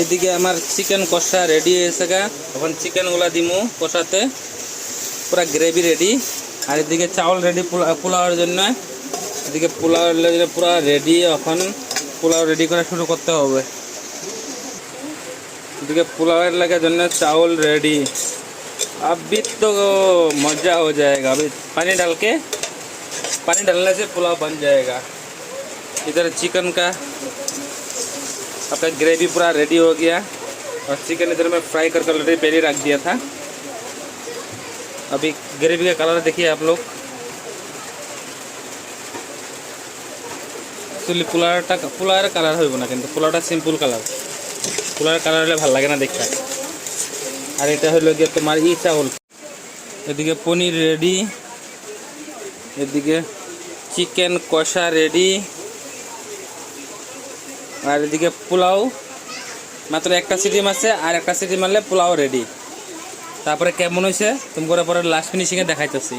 এদিকে আমার চিকেন কষা রেডি হয়েছে গা। এখন চিকেনগুলা দিমু কষাতে, পুরা গ্রেভি রেডি। আর এদিকে চাউল রেডি পোলাওয়ের জন্য। এদিকে পোলাওয়ের পুরা রেডি। এখন পোলাও রেডি করা শুরু করতে হবে। এদিকে পোলাওয়ের লাগে জন্য चावल रेडी। अभी तो मज़ा हो जाएगा। अभी पानी डालने से पुलाव बन जाएगा। इधर चिकन का आपका ग्रेवी पूरा रेडी हो गया और चिकन इधर में फ्राई करके ऑलरेडी पहले रख दिया था। अभी ग्रेवी का कलर देखिए आप लोग। एक्चुअली পোলাওয়ের কালার হইব না, কিন্তু পোলাওটা সিম্পল কালার। পোলাওয়ের কালার হলে ভালো লাগে না দেখতে। আর এটা হলো গিয়ে তোমার চাউল। এদিকে পনির রেডি, এদিকে চিকেন কষা রেডি, আর এদিকে পোলাও মাত্র একটা সিটি মারছে। আর একটা সিটি মারলে পোলাও রেডি। তারপরে কেমন হয়েছে তুমি করে পরে লাস্ট ফিনিশিংয়ে দেখাইতেছি।